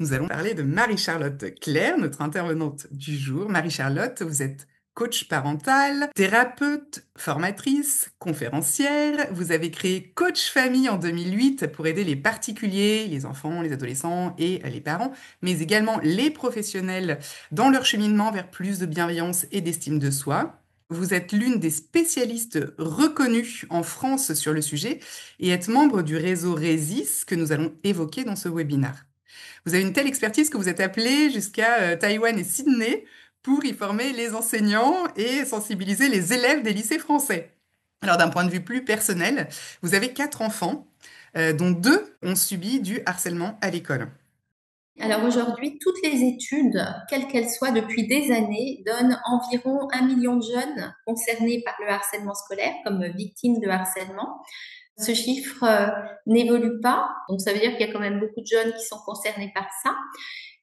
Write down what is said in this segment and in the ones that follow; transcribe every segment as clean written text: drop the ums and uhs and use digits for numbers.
Nous allons parler de Marie-Charlotte Claire, notre intervenante du jour. Marie-Charlotte, vous êtes coach parental, thérapeute, formatrice, conférencière. Vous avez créé Coach Famille en 2008 pour aider les particuliers, les enfants, les adolescents et les parents, mais également les professionnels dans leur cheminement vers plus de bienveillance et d'estime de soi. Vous êtes l'une des spécialistes reconnues en France sur le sujet et êtes membre du réseau Résis que nous allons évoquer dans ce webinaire. Vous avez une telle expertise que vous êtes appelé jusqu'à Taïwan et Sydney pour y former les enseignants et sensibiliser les élèves des lycées français. Alors d'un point de vue plus personnel, vous avez 4 enfants, dont 2 ont subi du harcèlement à l'école. Alors aujourd'hui, toutes les études, quelles qu'elles soient depuis des années, donnent environ 1 million de jeunes concernés par le harcèlement scolaire comme victimes de harcèlement. Ce chiffre n'évolue pas, donc ça veut dire qu'il y a quand même beaucoup de jeunes qui sont concernés par ça.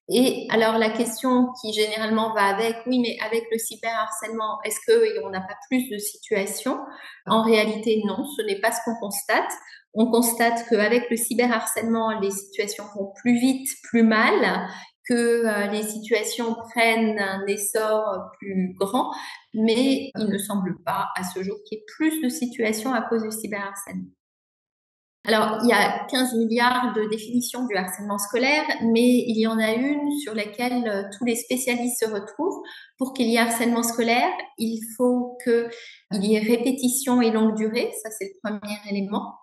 Et alors la question qui généralement va avec, oui, mais avec le cyberharcèlement, est-ce qu'on n'a pas plus de situations? En réalité, non, ce n'est pas ce qu'on constate. On constate qu'avec le cyberharcèlement, les situations vont plus vite, plus mal, que les situations prennent un essor plus grand, mais il ne semble pas à ce jour qu'il y ait plus de situations à cause du cyberharcèlement. Alors, il y a 15 milliards de définitions du harcèlement scolaire, mais il y en a une sur laquelle tous les spécialistes se retrouvent. Pour qu'il y ait harcèlement scolaire, il faut qu'il y ait répétition et longue durée, ça c'est le premier élément.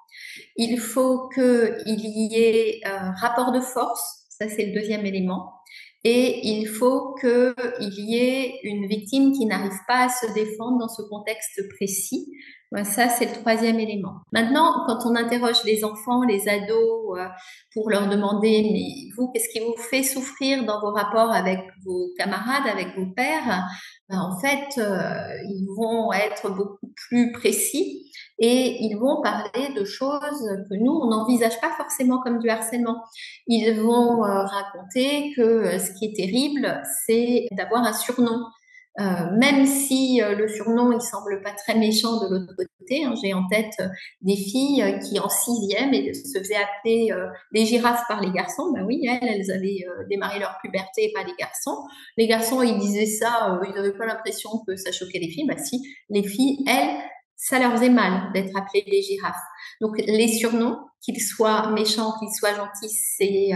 Il faut qu'il y ait rapport de force, ça c'est le deuxième élément. Et il faut qu'il y ait une victime qui n'arrive pas à se défendre dans ce contexte précis. Ça, c'est le troisième élément. Maintenant, quand on interroge les enfants, les ados, pour leur demander, mais vous, qu'est-ce qui vous fait souffrir dans vos rapports avec vos camarades, avec vos pairs? En fait, ils vont être beaucoup plus précis et ils vont parler de choses que nous, on n'envisage pas forcément comme du harcèlement. Ils vont raconter que ce qui est terrible, c'est d'avoir un surnom. Même si le surnom il semble pas très méchant de l'autre côté, hein, j'ai en tête des filles qui en sixième se faisaient appeler les girafes par les garçons. Ben oui, elles avaient démarré leur puberté par les garçons. Les garçons ils disaient ça, ils n'avaient pas l'impression que ça choquait les filles. Ben si, les filles elles ça leur faisait mal d'être appelées les girafes. Donc les surnoms, qu'ils soient méchants, qu'ils soient gentils, c'est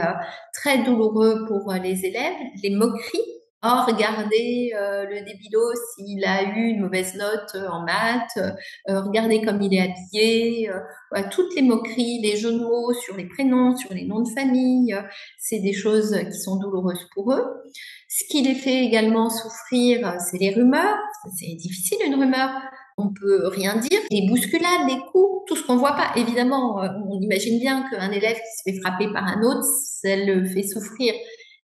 très douloureux pour les élèves. Les moqueries. Oh, regardez le débilo s'il a eu une mauvaise note en maths, regardez comme il est habillé, voilà, toutes les moqueries, les jeux de mots sur les prénoms, sur les noms de famille, c'est des choses qui sont douloureuses pour eux. Ce qui les fait également souffrir, c'est les rumeurs. C'est difficile une rumeur. On peut rien dire. Les bousculades, les coups, tout ce qu'on voit pas. Évidemment, on imagine bien qu'un élève qui se fait frapper par un autre, ça le fait souffrir.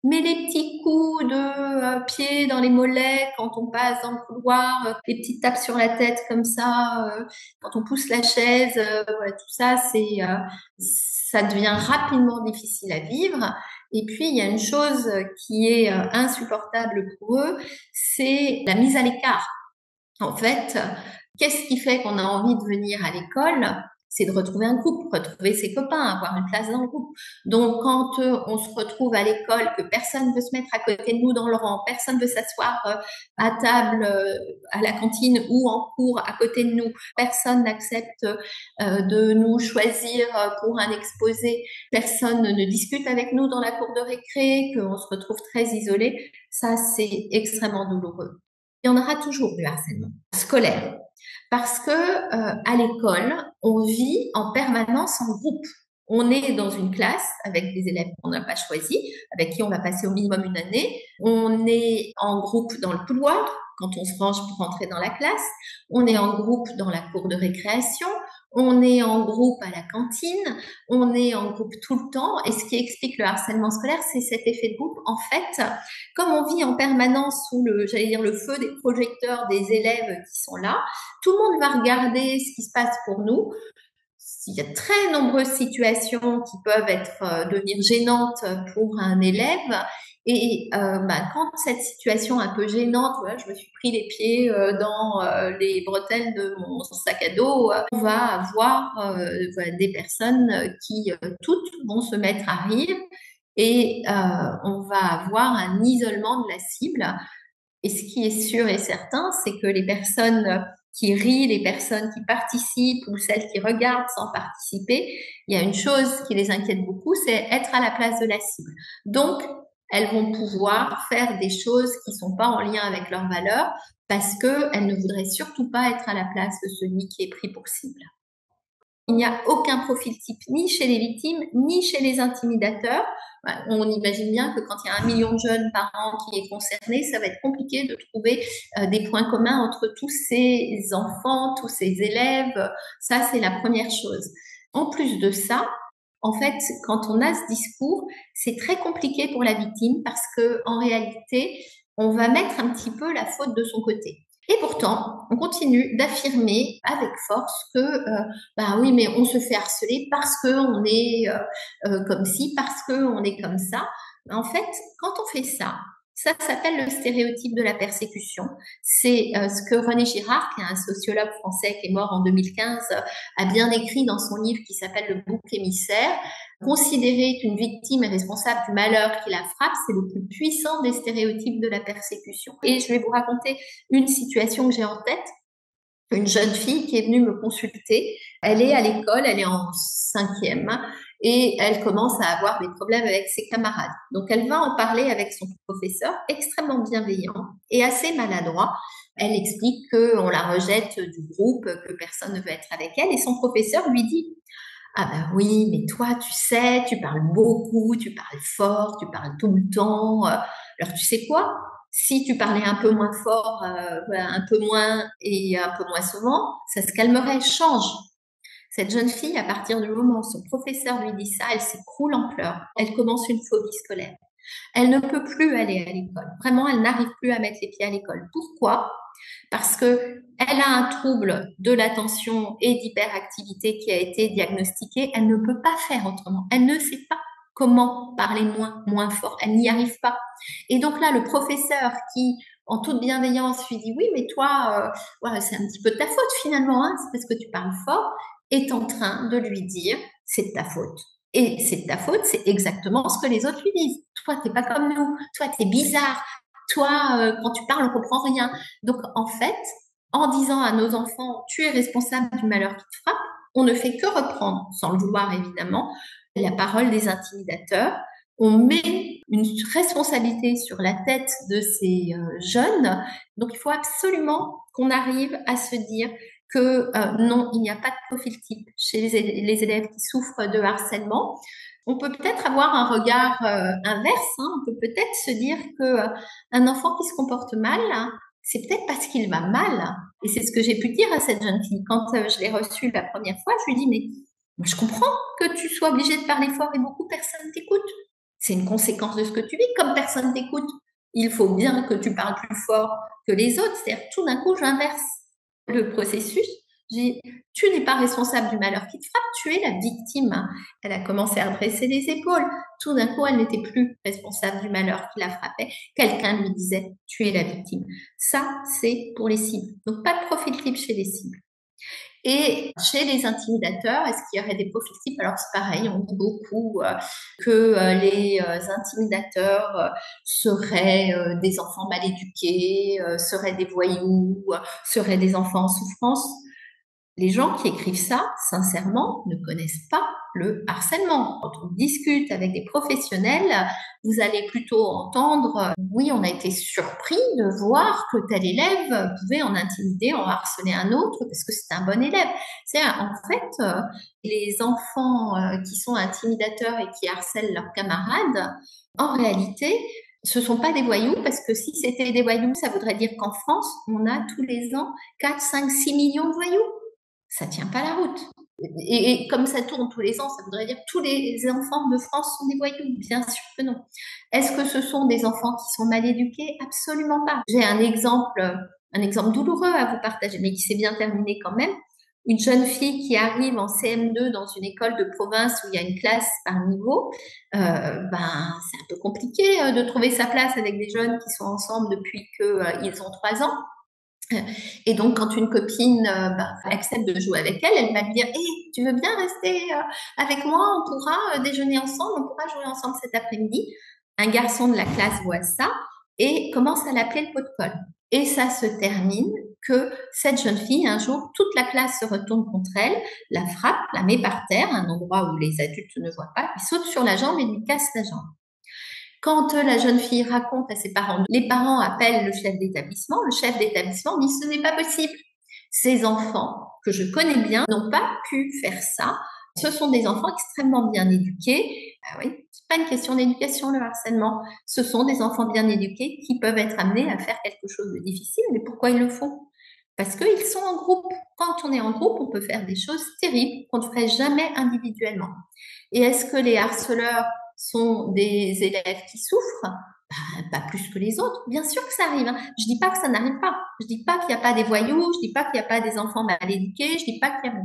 Mais les petits coups de pied dans les mollets quand on passe dans le couloir, les petites tapes sur la tête comme ça, quand on pousse la chaise, voilà, tout ça, ça devient rapidement difficile à vivre. Et puis, il y a une chose qui est insupportable pour eux, c'est la mise à l'écart. En fait, qu'est-ce qui fait qu'on a envie de venir à l'école? C'est de retrouver un groupe, retrouver ses copains, avoir une place dans le groupe. Donc, quand on se retrouve à l'école, que personne ne veut se mettre à côté de nous dans le rang, personne ne veut s'asseoir à table, à la cantine ou en cours à côté de nous, personne n'accepte de nous choisir pour un exposé, personne ne discute avec nous dans la cour de récré, qu'on se retrouve très isolé, ça, c'est extrêmement douloureux. Il y en aura toujours du harcèlement scolaire parce que à l'école, on vit en permanence en groupe. On est dans une classe avec des élèves qu'on n'a pas choisis, avec qui on va passer au minimum une année. On est en groupe dans le couloir quand on se range pour rentrer dans la classe. On est en groupe dans la cour de récréation. On est en groupe à la cantine, on est en groupe tout le temps. Et ce qui explique le harcèlement scolaire, c'est cet effet de groupe. En fait, comme on vit en permanence sous le feu des projecteurs des élèves qui sont là, tout le monde va regarder ce qui se passe pour nous. Il y a très nombreuses situations qui peuvent devenir gênantes pour un élève. Et quand cette situation un peu gênante, voilà, je me suis pris les pieds dans les bretelles de mon sac à dos, on va avoir voilà, des personnes qui toutes vont se mettre à rire et on va avoir un isolement de la cible. Et ce qui est sûr et certain, c'est que les personnes qui rient, les personnes qui participent ou celles qui regardent sans participer, il y a une chose qui les inquiète beaucoup, c'est être à la place de la cible. Donc, elles vont pouvoir faire des choses qui sont pas en lien avec leurs valeurs parce qu'elles ne voudraient surtout pas être à la place de celui qui est pris pour cible. Il n'y a aucun profil type ni chez les victimes, ni chez les intimidateurs. On imagine bien que quand il y a 1 million de jeunes par an qui est concerné, ça va être compliqué de trouver des points communs entre tous ces enfants, tous ces élèves. Ça, c'est la première chose. En plus de ça, en fait, quand on a ce discours, c'est très compliqué pour la victime parce que, en réalité, on va mettre un petit peu la faute de son côté. Et pourtant, on continue d'affirmer avec force que, bah oui, mais on se fait harceler parce que on est comme ci, parce que on est comme ça. En fait, quand on fait ça, ça s'appelle le stéréotype de la persécution. C'est ce que René Girard, qui est un sociologue français qui est mort en 2015, a bien écrit dans son livre qui s'appelle Le bouc émissaire. Considérer qu'une victime est responsable du malheur qui la frappe, c'est le plus puissant des stéréotypes de la persécution. Et je vais vous raconter une situation que j'ai en tête. Une jeune fille qui est venue me consulter. Elle est à l'école, elle est en 5e et elle commence à avoir des problèmes avec ses camarades. Donc elle va en parler avec son professeur, extrêmement bienveillant et assez maladroit. Elle explique qu'on la rejette du groupe, que personne ne veut être avec elle et son professeur lui dit: ah ben oui, mais toi, tu sais, tu parles beaucoup, tu parles fort, tu parles tout le temps. Alors tu sais quoi? Si tu parlais un peu moins fort, un peu moins et un peu moins souvent, ça se calmerait. Change. Cette jeune fille, à partir du moment où son professeur lui dit ça, elle s'écroule en pleurs. Elle commence une phobie scolaire. Elle ne peut plus aller à l'école. Vraiment, elle n'arrive plus à mettre les pieds à l'école. Pourquoi? Parce que elle a un trouble de l'attention et d'hyperactivité qui a été diagnostiqué. Elle ne peut pas faire autrement. Elle ne sait pas comment parler moins fort. Elle n'y arrive pas. Et donc là, le professeur qui, en toute bienveillance, lui dit: oui, mais toi, ouais, c'est un petit peu de ta faute finalement, hein, c'est parce que tu parles fort, est en train de lui dire: c'est de ta faute. Et c'est de ta faute, c'est exactement ce que les autres lui disent. Toi, t'es pas comme nous. Toi, t'es bizarre. Toi, quand tu parles, on comprend rien. Donc, en fait, en disant à nos enfants: tu es responsable du malheur qui te frappe, on ne fait que reprendre, sans le vouloir évidemment, la parole des intimidateurs. On met une responsabilité sur la tête de ces jeunes. Donc, il faut absolument qu'on arrive à se dire que non, il n'y a pas de profil type chez les élèves qui souffrent de harcèlement. On peut peut-être avoir un regard inverse. Hein. On peut peut-être se dire que un enfant qui se comporte mal, hein, c'est peut-être parce qu'il va mal. Et c'est ce que j'ai pu dire à cette jeune fille. Quand je l'ai reçue la première fois, je lui dis: mais je comprends que tu sois obligée de parler fort et beaucoup, personne t'écoute. C'est une conséquence de ce que tu vis. Comme personne t'écoute, il faut bien que tu parles plus fort que les autres. C'est-à-dire, tout d'un coup, j'inverse le processus. Tu n'es pas responsable du malheur qui te frappe, tu es la victime. Elle a commencé à dresser les épaules. Tout d'un coup, elle n'était plus responsable du malheur qui la frappait. Quelqu'un lui disait: tu es la victime. Ça, c'est pour les cibles. Donc, pas de profil type chez les cibles. Et chez les intimidateurs, est-ce qu'il y aurait des profils types? Alors c'est pareil, on dit beaucoup que les intimidateurs seraient des enfants mal éduqués, seraient des voyous, seraient des enfants en souffrance. Les gens qui écrivent ça, sincèrement, ne connaissent pas le harcèlement. Quand on discute avec des professionnels, vous allez plutôt entendre: oui, on a été surpris de voir que tel élève pouvait en intimider, en harceler un autre parce que c'est un bon élève. C'est en fait les enfants qui sont intimidateurs et qui harcèlent leurs camarades, en réalité, ce sont pas des voyous, parce que si c'était des voyous, ça voudrait dire qu'en France, on a tous les ans 4, 5, 6 millions de voyous. Ça tient pas la route. Et comme ça tourne tous les ans, ça voudrait dire que tous les enfants de France sont des voyous. Bien sûr que non. Est-ce que ce sont des enfants qui sont mal éduqués? Absolument pas. J'ai un exemple douloureux à vous partager, mais qui s'est bien terminé quand même. Une jeune fille qui arrive en CM2 dans une école de province où il y a une classe par niveau, c'est un peu compliqué de trouver sa place avec des jeunes qui sont ensemble depuis qu'ils ont 3 ans. Et donc, quand une copine accepte de jouer avec elle, elle va lui dire: Hey, tu veux bien rester avec moi? On pourra déjeuner ensemble, on pourra jouer ensemble cet après-midi. Un garçon de la classe voit ça et commence à l'appeler le pot de colle. Et ça se termine que cette jeune fille, un jour, toute la classe se retourne contre elle, la frappe, la met par terre, un endroit où les adultes ne voient pas, il saute sur la jambe et lui casse la jambe. Quand la jeune fille raconte à ses parents, les parents appellent le chef d'établissement. Le chef d'établissement dit: ce n'est pas possible. Ces enfants, que je connais bien, n'ont pas pu faire ça. Ce sont des enfants extrêmement bien éduqués. Ah oui, c'est pas une question d'éducation, le harcèlement. Ce sont des enfants bien éduqués qui peuvent être amenés à faire quelque chose de difficile. Mais pourquoi ils le font? Parce qu'ils sont en groupe. Quand on est en groupe, on peut faire des choses terribles qu'on ne ferait jamais individuellement. Et est-ce que les harceleurs sont des élèves qui souffrent? Pas plus que les autres. Bien sûr que ça arrive. Hein. Je dis pas que ça n'arrive pas. Je dis pas qu'il n'y a pas des voyous. Je dis pas qu'il n'y a pas des enfants mal éduqués. Je dis pas qu'il y a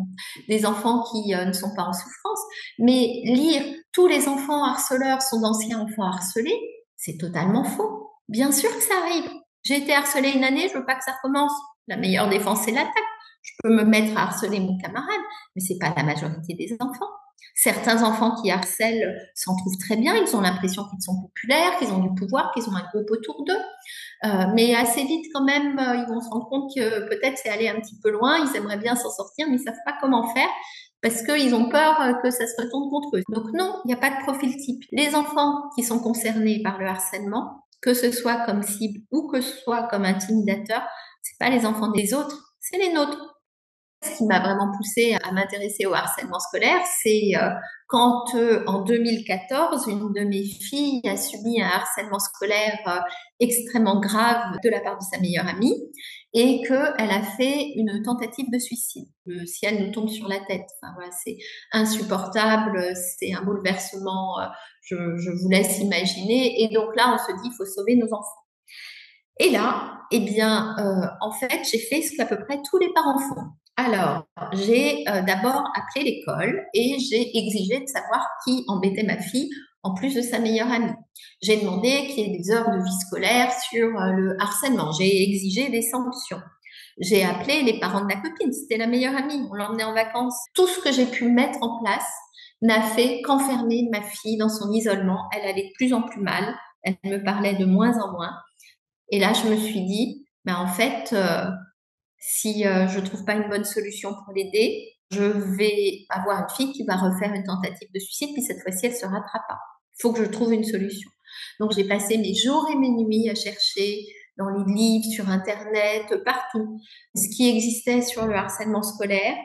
des enfants qui ne sont pas en souffrance. Mais lire tous les enfants harceleurs sont d'anciens enfants harcelés, c'est totalement faux. Bien sûr que ça arrive. J'ai été harcelée une année, je veux pas que ça recommence. La meilleure défense, c'est l'attaque. Je peux me mettre à harceler mon camarade, mais c'est pas la majorité des enfants. Certains enfants qui harcèlent s'en trouvent très bien, ils ont l'impression qu'ils sont populaires, qu'ils ont du pouvoir, qu'ils ont un groupe autour d'eux. Mais assez vite quand même, ils vont se rendre compte que peut-être c'est aller un petit peu loin, ils aimeraient bien s'en sortir, mais ils savent pas comment faire parce qu'ils ont peur que ça se retourne contre eux. Donc non, il n'y a pas de profil type. Les enfants qui sont concernés par le harcèlement, que ce soit comme cible ou que ce soit comme intimidateur, c'est pas les enfants des autres, c'est les nôtres. Ce qui m'a vraiment poussée à m'intéresser au harcèlement scolaire, c'est quand en 2014, une de mes filles a subi un harcèlement scolaire extrêmement grave de la part de sa meilleure amie et qu'elle a fait une tentative de suicide. Le ciel nous tombe sur la tête. Enfin, voilà, c'est insupportable, c'est un bouleversement, je vous laisse imaginer. Et donc là, on se dit, il faut sauver nos enfants. Et là, eh bien, en fait, j'ai fait ce qu'à peu près tous les parents font. Alors, j'ai d'abord appelé l'école et j'ai exigé de savoir qui embêtait ma fille en plus de sa meilleure amie. J'ai demandé qu'il y ait des heures de vie scolaire sur le harcèlement. J'ai exigé des sanctions. J'ai appelé les parents de la copine, c'était la meilleure amie, on l'emmenait en vacances. Tout ce que j'ai pu mettre en place n'a fait qu'enfermer ma fille dans son isolement. Elle allait de plus en plus mal, elle me parlait de moins en moins. Et là, je me suis dit, en fait, si je trouve pas une bonne solution pour l'aider, je vais avoir une fille qui va refaire une tentative de suicide, puis cette fois-ci, elle se rattrape pas. Il faut que je trouve une solution. Donc, j'ai passé mes jours et mes nuits à chercher dans les livres, sur Internet, partout, ce qui existait sur le harcèlement scolaire,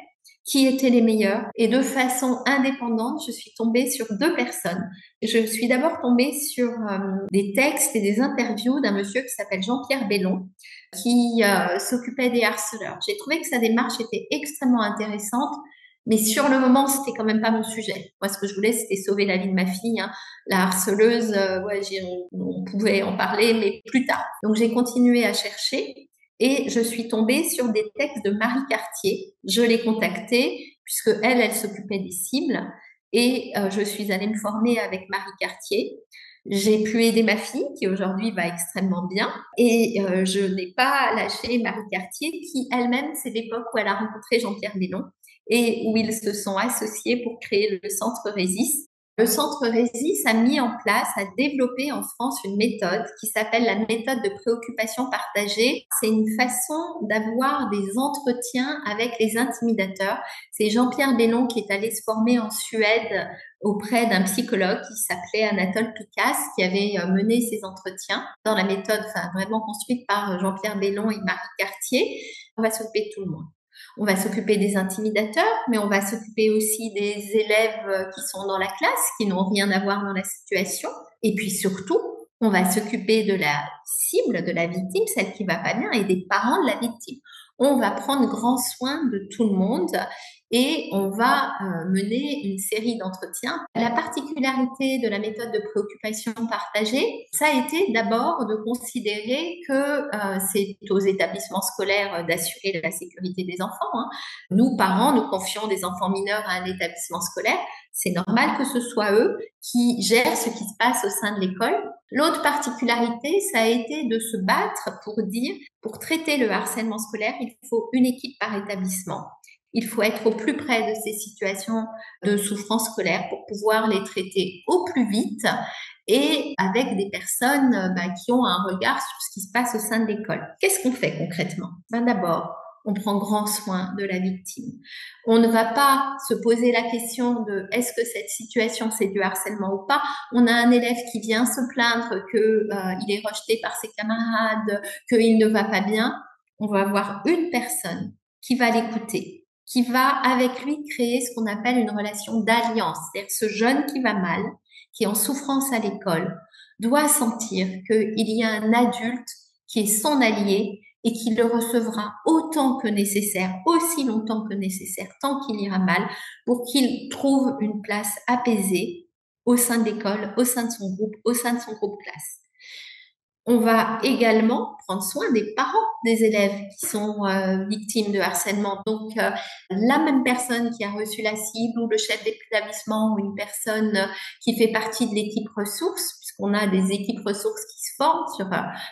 qui étaient les meilleurs. Et de façon indépendante, je suis tombée sur 2 personnes. Je suis d'abord tombée sur des textes et des interviews d'un monsieur qui s'appelle Jean-Pierre Bellon, qui s'occupait des harceleurs. J'ai trouvé que sa démarche était extrêmement intéressante, mais sur le moment, c'était quand même pas mon sujet. Moi, ce que je voulais, c'était sauver la vie de ma fille. Hein. La harceleuse, on pouvait en parler, mais plus tard. Donc, j'ai continué à chercher. Et je suis tombée sur des textes de Marie Cartier. Je l'ai contactée puisque elle s'occupait des cibles et je suis allée me former avec Marie Cartier. J'ai pu aider ma fille qui aujourd'hui va extrêmement bien et je n'ai pas lâché Marie Cartier qui elle-même, c'est l'époque où elle a rencontré Jean-Pierre Bellon et où ils se sont associés pour créer le Centre Résist. Le Centre Résist a mis en place, a développé en France une méthode qui s'appelle la méthode de préoccupation partagée. C'est une façon d'avoir des entretiens avec les intimidateurs. C'est Jean-Pierre Bellon qui est allé se former en Suède auprès d'un psychologue qui s'appelait Anatole Picasse, qui avait mené ces entretiens dans la méthode vraiment construite par Jean-Pierre Bellon et Marie Cartier. On va s'occuper de tout le monde. On va s'occuper des intimidateurs, mais on va s'occuper aussi des élèves qui sont dans la classe, qui n'ont rien à voir dans la situation. Et puis surtout, on va s'occuper de la cible, de la victime, celle qui va pas bien, et des parents de la victime. On va prendre grand soin de tout le monde et on va mener une série d'entretiens. La particularité de la méthode de préoccupation partagée, ça a été d'abord de considérer que c'est aux établissements scolaires d'assurer la sécurité des enfants. Hein. Nous, parents, nous confions des enfants mineurs à un établissement scolaire. C'est normal que ce soit eux qui gèrent ce qui se passe au sein de l'école. L'autre particularité, ça a été de se battre pour traiter le harcèlement scolaire, il faut une équipe par établissement. Il faut être au plus près de ces situations de souffrance scolaire pour pouvoir les traiter au plus vite et avec des personnes qui ont un regard sur ce qui se passe au sein de l'école. Qu'est-ce qu'on fait concrètement? D'abord, on prend grand soin de la victime. On ne va pas se poser la question de est-ce que cette situation c'est du harcèlement ou pas. On a un élève qui vient se plaindre que il est rejeté par ses camarades, qu'il ne va pas bien. On va avoir une personne qui va l'écouter, qui va avec lui créer ce qu'on appelle une relation d'alliance. C'est-à-dire ce jeune qui va mal, qui est en souffrance à l'école, doit sentir qu'il y a un adulte qui est son allié et qui le recevra autant que nécessaire, aussi longtemps que nécessaire, tant qu'il ira mal, pour qu'il trouve une place apaisée au sein de l'école, au sein de son groupe, au sein de son groupe classe. On va également prendre soin des parents des élèves qui sont victimes de harcèlement. Donc, la même personne qui a reçu la cible ou le chef d'établissement ou une personne qui fait partie de l'équipe ressources, puisqu'on a des équipes ressources qui se forment sur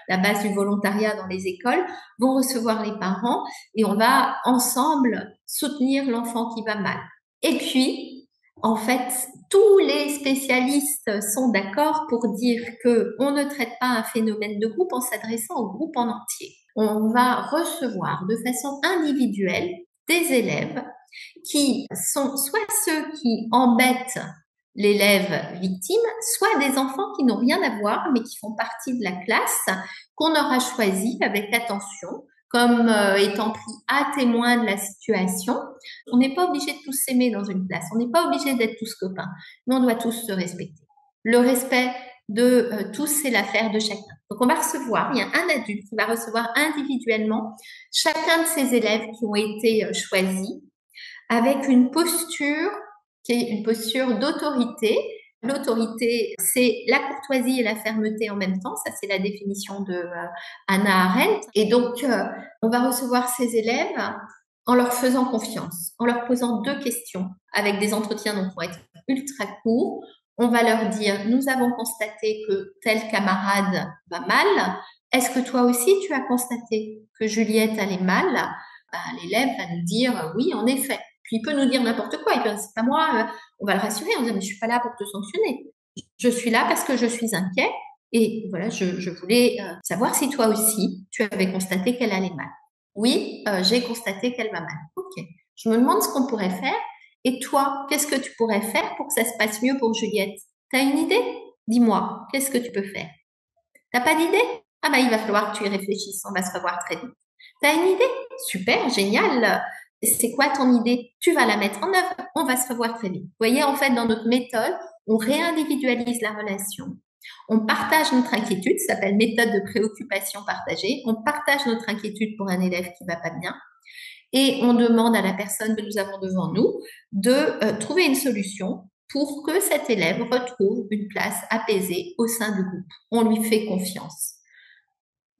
la base du volontariat dans les écoles, vont recevoir les parents et on va ensemble soutenir l'enfant qui va mal. Et puis, en fait, tous les spécialistes sont d'accord pour dire que on ne traite pas un phénomène de groupe en s'adressant au groupe en entier. On va recevoir de façon individuelle des élèves qui sont soit ceux qui embêtent l'élève victime, soit des enfants qui n'ont rien à voir mais qui font partie de la classe qu'on aura choisi avec attention comme étant pris à témoin de la situation. On n'est pas obligé de tous s'aimer dans une classe, on n'est pas obligé d'être tous copains, mais on doit tous se respecter. Le respect de tous, c'est l'affaire de chacun. Donc on va recevoir, il y a un adulte qui va recevoir individuellement chacun de ces élèves qui ont été choisis avec une posture qui est une posture d'autorité. L'autorité, c'est la courtoisie et la fermeté en même temps. Ça, c'est la définition de Hannah Arendt. Et donc, on va recevoir ces élèves en leur faisant confiance, en leur posant 2 questions avec des entretiens donc vont être ultra courts. On va leur dire, nous avons constaté que tel camarade va mal. Est-ce que toi aussi, tu as constaté que Juliette allait mal? L'élève va nous dire, oui, en effet. Puis il peut nous dire n'importe quoi. Il peut dire, c'est pas moi. On va le rassurer. On va dire, mais je suis pas là pour te sanctionner. Je suis là parce que je suis inquiet. Et voilà, je voulais savoir si toi aussi, tu avais constaté qu'elle allait mal. Oui, j'ai constaté qu'elle va mal. Ok. Je me demande ce qu'on pourrait faire. Et toi, qu'est-ce que tu pourrais faire pour que ça se passe mieux pour Juliette? T'as une idée? Dis-moi, qu'est-ce que tu peux faire? T'as pas d'idée? Ah bah, il va falloir que tu y réfléchisses. On va se revoir très vite. T'as une idée? Super, génial. C'est quoi ton idée? Tu vas la mettre en œuvre. On va se revoir très vite. Vous voyez, en fait, dans notre méthode, on réindividualise la relation. On partage notre inquiétude, ça s'appelle méthode de préoccupation partagée. On partage notre inquiétude pour un élève qui va pas bien. Et on demande à la personne que nous avons devant nous de trouver une solution pour que cet élève retrouve une place apaisée au sein du groupe. On lui fait confiance.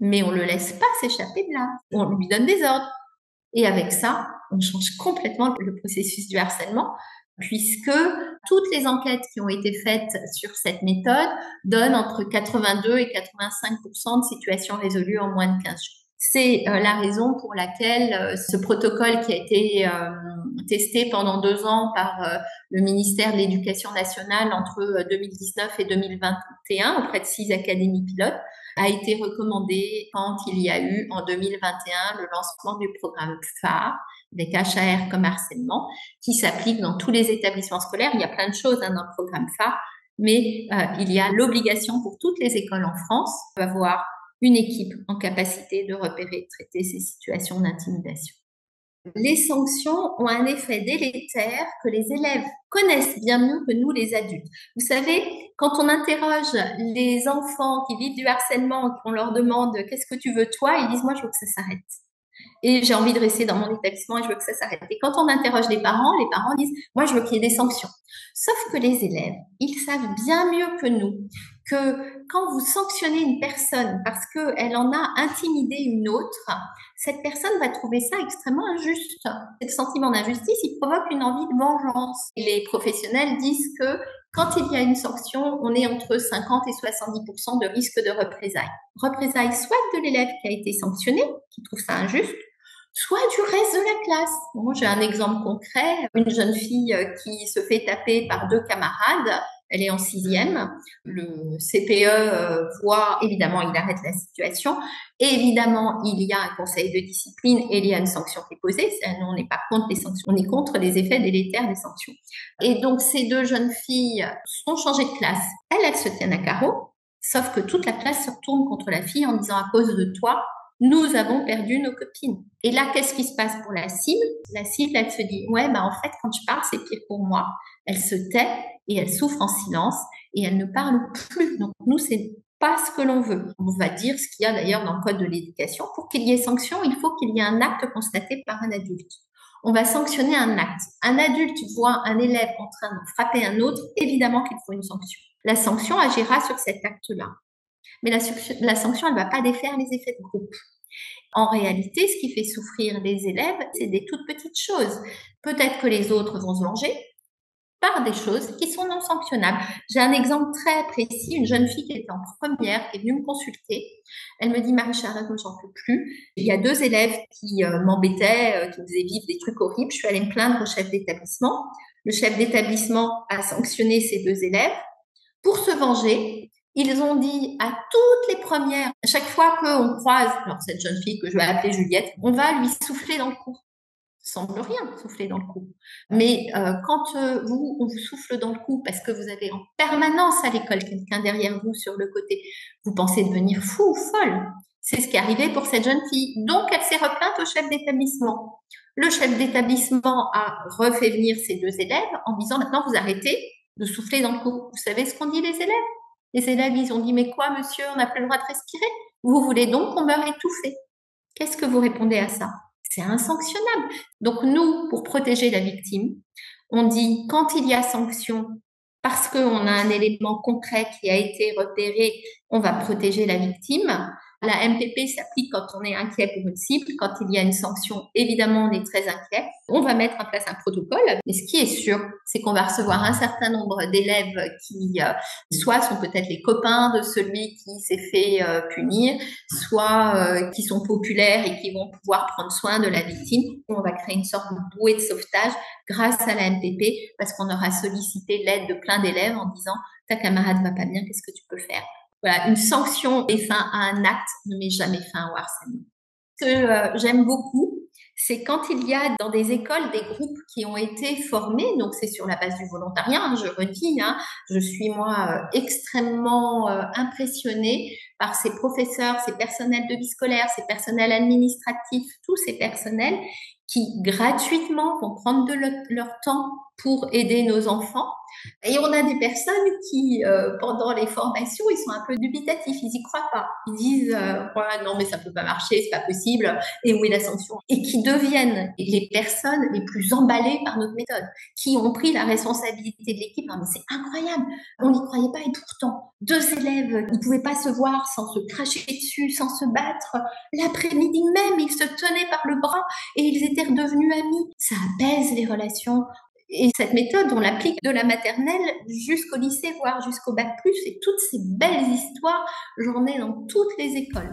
Mais on ne le laisse pas s'échapper de là. On lui donne des ordres. Et avec ça, on change complètement le processus du harcèlement, puisque toutes les enquêtes qui ont été faites sur cette méthode donnent entre 82 et 85% de situations résolues en moins de 15 jours. C'est la raison pour laquelle ce protocole qui a été testé pendant 2 ans par le ministère de l'Éducation nationale entre 2019 et 2021 auprès de 6 académies pilotes a été recommandé quand il y a eu en 2021 le lancement du programme phare avec HAR comme harcèlement qui s'applique dans tous les établissements scolaires. Il y a plein de choses dans le programme phare, mais il y a l'obligation pour toutes les écoles en France d'avoir une équipe en capacité de repérer et de traiter ces situations d'intimidation. Les sanctions ont un effet délétère que les élèves connaissent bien mieux que nous, les adultes. Vous savez, quand on interroge les enfants qui vivent du harcèlement, qu'on leur demande « qu'est-ce que tu veux toi ?», ils disent « moi, je veux que ça s'arrête. Et j'ai envie de rester dans mon établissement et je veux que ça s'arrête. » Et quand on interroge les parents disent « moi, je veux qu'il y ait des sanctions. » Sauf que les élèves, ils savent bien mieux que nous que quand vous sanctionnez une personne parce qu'elle en a intimidé une autre, cette personne va trouver ça extrêmement injuste. Ce sentiment d'injustice, il provoque une envie de vengeance. Et les professionnels disent que quand il y a une sanction, on est entre 50 et 70% de risque de représailles. Représailles soit de l'élève qui a été sanctionné, qui trouve ça injuste, soit du reste de la classe. Moi, j'ai un exemple concret, une jeune fille qui se fait taper par 2 camarades. Elle est en 6e. Le CPE voit, évidemment, il arrête la situation. Et évidemment, il y a un conseil de discipline et il y a une sanction qui est posée. Nous, on n'est pas contre les sanctions, on est contre les effets délétères des sanctions. Et donc, ces 2 jeunes filles sont changées de classe. Elles se tiennent à carreau, sauf que toute la classe se retourne contre la fille en disant à cause de toi, nous avons perdu nos copines. Et là, qu'est-ce qui se passe pour la cible? La cible, elle se dit, ouais, en fait, quand je parle, c'est pire pour moi. Elle se tait et elle souffre en silence et elle ne parle plus. Donc, nous, c'est pas ce que l'on veut. On va dire ce qu'il y a d'ailleurs dans le code de l'éducation. Pour qu'il y ait sanction, il faut qu'il y ait un acte constaté par un adulte. On va sanctionner un acte. Un adulte voit un élève en train de frapper un autre, évidemment qu'il faut une sanction. La sanction agira sur cet acte-là. Mais la sanction, elle ne va pas défaire les effets de groupe. En réalité, ce qui fait souffrir les élèves, c'est des toutes petites choses. Peut-être que les autres vont se venger par des choses qui sont non sanctionnables. J'ai un exemple très précis, une jeune fille qui était en première, qui est venue me consulter. Elle me dit, Marie-Charlotte, moi, j'en peux plus. Il y a 2 élèves qui m'embêtaient, qui me faisaient vivre des trucs horribles. Je suis allée me plaindre au chef d'établissement. Le chef d'établissement a sanctionné ces 2 élèves. Pour se venger, ils ont dit à toutes les premières, à chaque fois qu'on croise cette jeune fille que je vais appeler Juliette, on va lui souffler dans le cou. Semble rien souffler dans le cou. Mais quand on vous souffle dans le cou parce que vous avez en permanence à l'école quelqu'un derrière vous sur le côté, vous pensez devenir fou ou folle. C'est ce qui est arrivé pour cette jeune fille. Donc, elle s'est replainte au chef d'établissement. Le chef d'établissement a refait venir ces 2 élèves en disant, maintenant, vous arrêtez de souffler dans le cou. Vous savez ce qu'ont dit les élèves? Les élèves, ils ont dit, mais quoi, monsieur, on n'a plus le droit de respirer? Vous voulez donc qu'on meure étouffé? Qu'est-ce que vous répondez à ça? C'est insanctionnable. Donc, nous, pour protéger la victime, on dit, quand il y a sanction, parce qu'on a un élément concret qui a été repéré, on va protéger la victime. La MPP s'applique quand on est inquiet pour une cible. Quand il y a une sanction, évidemment, on est très inquiet. On va mettre en place un protocole. Mais ce qui est sûr, c'est qu'on va recevoir un certain nombre d'élèves qui, soit sont peut-être les copains de celui qui s'est fait punir, soit qui sont populaires et qui vont pouvoir prendre soin de la victime. On va créer une sorte de bouée de sauvetage grâce à la MPP parce qu'on aura sollicité l'aide de plein d'élèves en disant « ta camarade va pas bien, qu'est-ce que tu peux faire ?» Voilà, une sanction met fin à un acte, ne met jamais fin au harcèlement. Ce que j'aime beaucoup, c'est quand il y a dans des écoles des groupes qui ont été formés, donc c'est sur la base du volontariat, je redis, je suis moi extrêmement impressionnée par ces professeurs, ces personnels de vie scolaire, ces personnels administratifs, tous ces personnels qui gratuitement vont prendre de leur temps pour aider nos enfants. Et on a des personnes qui, pendant les formations, ils sont un peu dubitatifs, ils y croient pas. Ils disent, ouais, non, mais ça peut pas marcher, c'est pas possible, et où est la sanction? Et qui deviennent les personnes les plus emballées par notre méthode, qui ont pris la responsabilité de l'équipe. Mais c'est incroyable, on n'y croyait pas, et pourtant, 2 élèves, ils pouvaient pas se voir sans se cracher dessus, sans se battre. L'après-midi même, ils se tenaient par le bras et ils étaient redevenus amis. Ça apaise les relations. Et cette méthode, on l'applique de la maternelle jusqu'au lycée, voire jusqu'au bac+. Et toutes ces belles histoires, j'en ai dans toutes les écoles.